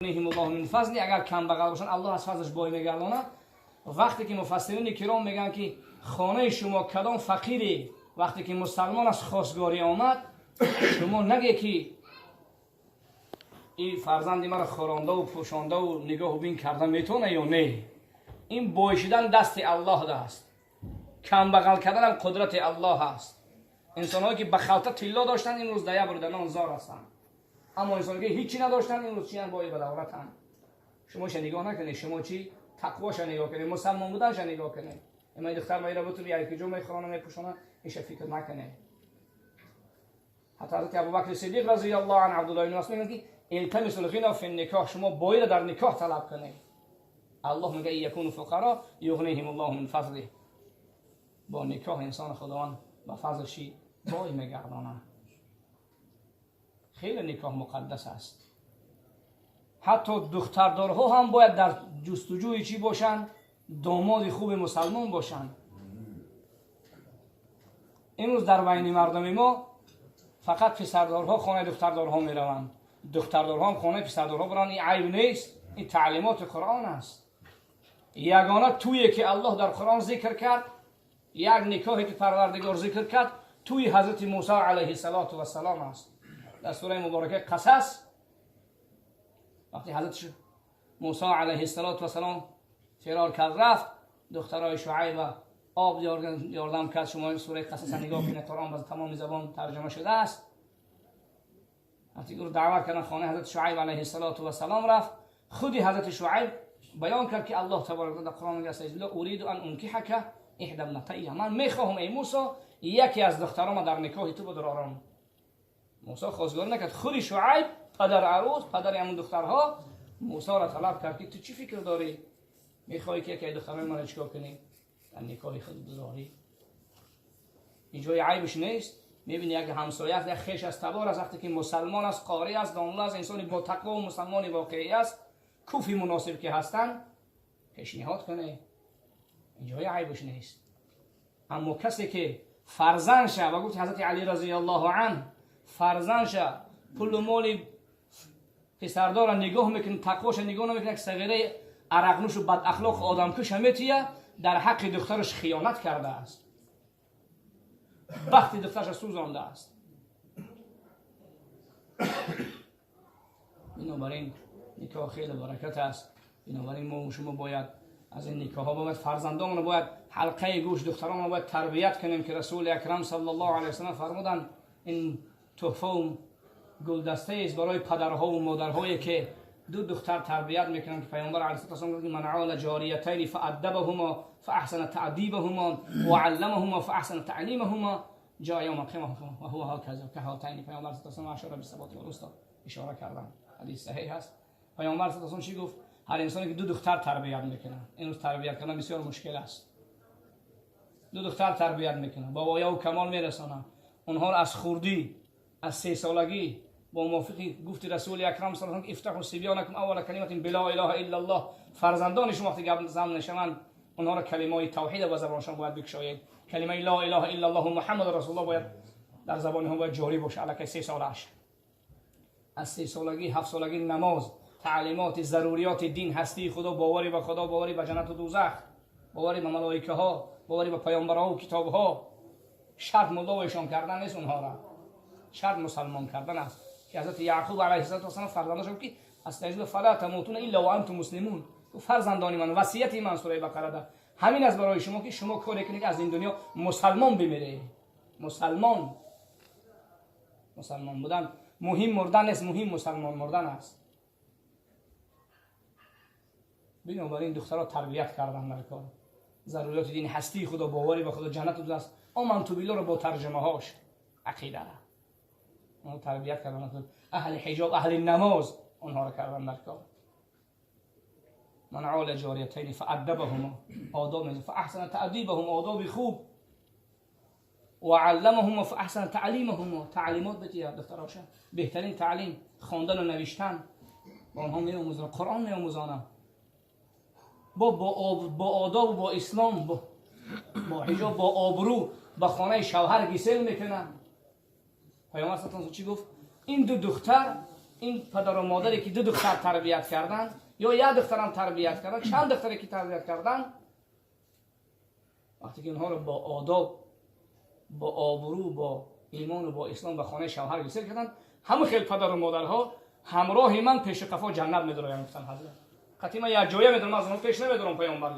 یغنیهم الله من فضلی. اگر کم بغل باشن الله از فضلش بای میگردونه. وقتی که مفسرین کرام میگن که خانه شما کدام فقیری وقتی که مسلمان از خواستگاری آمد شما نگه که این فرزند مرا خورانده و پوشانده و نگاه و بین کرده میتونه یا نه. این بایشیدن دست الله است. کم بغل کردن هم قدرت الله است. انسان‌هایی که به خلطه طلا داشتن این روز دیا بردن زار هستند. اما انسان‌هایی که هیچی نداشتن این روز چی بای به دولتن. شما نگاه نکنید، شما چی تقواش نگاه کنید، مسلمان بودنش نگاه کنید. اما این دختر میره بتونه یکی جو میخوانه میپوشونه ایش فکر نکنه. حتی حضرت ابوبکر صدیق رضی الله عنه عبدالله بن مسعود میگه التمسوا الغنى فی النکاح، شما باید در نکاح طلب کنید. الله میگه یکونوا فقراء یغنیهم الله من فضله. با نکاح انسان خداوند با فضلش بای میگردانه. خیلی نکاح مقدس است. حتی دختردارها هم باید در جستجوی چی باشند؟ داماد خوب مسلمان باشند. امروز در بین مردم ما فقط پسردارها خانه دختردارها میروند، دختردارها هم خانه پسردارها برن. این عیب نیست، این تعلیمات قرآن است. یگانه تویی که الله در قرآن ذکر کرد، یک نکاحی که پروردگار ذکر کرد توی حضرت موسی علیه السلام است. در سوره مبارکه قصص وقتی حضرت موسی علیه السلام فرار کرد رفت، دخترای شعیب آب یاردم کرد. شما سوره قصص نگاه کنید، قرآن با تمام زبان ترجمه شده است. وقتی او دعوت کردن خانه حضرت شعیب علیه السلام رفت، خودی حضرت شعیب بیان کرد که الله تبارک و تعالی در قرآن میگه لا اريد ان انکحک احدى ابنتي، من میخواهم ای موسی یکی از دخترام در نکاح تو بدارم. موسی خواستگاری نکرد، خودی شعیب پدر عروس، پدر همون دخترها موسی را طلب کرد که تو چی فکر داری؟ میخوای که یکی از دخترای من چیکار کنی؟ در نکاح خود بذاری؟ اینجای عیبش نیست. میبینی یک همسایه است، یک خیش از تبار است، وقتی که مسلمان است، قاری است، دامله است، انسانی با تقوا و مسلمان واقعی است، کوفی مناسب که هستن پیشنهاد کنه. اینجای عیبش نیست. اما کسی که فرزندش و گفت حضرت علی رضی الله عنه فرزندش پول و مال پسردار را نگاه میکنه، تقواش نگاه نمیکنه، که صغیره عرقنوش و بد اخلاق آدمکش میتیه، در حق دخترش خیانت کرده است. وقتی دخترش سوزانده است. بنابراین نکاح خیلی برکت است. بنابراین ما شما باید از این نکاح ها باید فرزندان باید حلقه گوش دختران باید تربیت کنیم که رسول اکرم صلی الله علیه و سلم فرمودن این تحفه و گلدسته است برای پدرها و مادرهایی که دو دختر تربیت میکنن که پیامبر علیه السلام گفت من عال جاریتین فادبهما فاحسن تعذیبهما وعلمهما فاحسن تعلیمهما جاء یوم القیامه و هو هكذا كهاتین. پیامبر صلی الله علیه و سلم اشاره به ثبات و الوسطى اشاره کردن. حدیث صحیح است. پیامبر صلی الله علیه و سلم چی گفت؟ هر انسانی که دو دختر تربیت میکنه، این روز تربیت کردن بسیار مشکل است. دو دختر تربیت میکنه، بابایا و کمال میرسانه، اونها را از خردی از 3 سالگی با موافقی گفت رسول اکرم صلی الله علیه و آله افتحوا صبیانکم اول کلمه بلا اله الا الله. فرزندانشون وقتی قبل زن نشوند اونها را کلمه توحید با زبانشان باید بگشایید. کلمه لا اله الا الله محمد رسول الله باید در زبانشان باید جاری باشه. الکی 3 سالش از 3 سالگی 7 سالگی نماز، تعلیمات ضروریات دین، هستی خدا، باوری به خدا، باوری به جنت و دوزخ، باوری به ملائکه ها، باوری به پیامبرها و کتاب ها. شرط مداویشان کردن نیست، اونها را شرط مسلمان کردن است. که حضرت یعقوب علیه السلام فرزندش گفت که استجیب فلا تموتون الا وانتم مسلمون. فرزندان من وصیت من سوره بقره ده همین از برای شما که شما کاری کنید از این دنیا مسلمان بمیره. مسلمان بودن مهم مردن است، مهم مسلمان مردن است. بنابراین دخترها تربیت کردن در کار ضروریات دین، هستی خدا، باوری به خدا، جنت و دوزخ. آمنت بالله رو با ترجمه هاش عقیده را اون تربیت کردن. اهل حجاب، اهل نماز اونها را کردن در کار. من عال جاریتین فادبهما، آداب فاحسن تادیبهما، آداب خوب، وعلمهما فاحسن تعلیمهما، تعلیمات بده دختراش بهترین تعلیم، خواندن و نوشتن با اونها میآموزن، قرآن میآموزن، با آداب و با اسلام، با حجاب، با آبرو به خانه شوهر گسیل میکنن. پیامبر صلی الله علیه و چی گفت؟ این دو دختر این پدر و مادری که دو دختر تربیت کردن یا یک دخترم تربیت کردن، چند دختری که تربیت کردن، وقتی که اونها رو با آداب، با آبرو، با ایمان و با اسلام به خانه شوهر رسید کردن، همه خیلی پدر و مادرها همراه من پیش قفا جنت می‌دارن. گفتن حضرت قطعی من یک جایی می‌دونم، از اون پیش نمی‌دونم پیامبر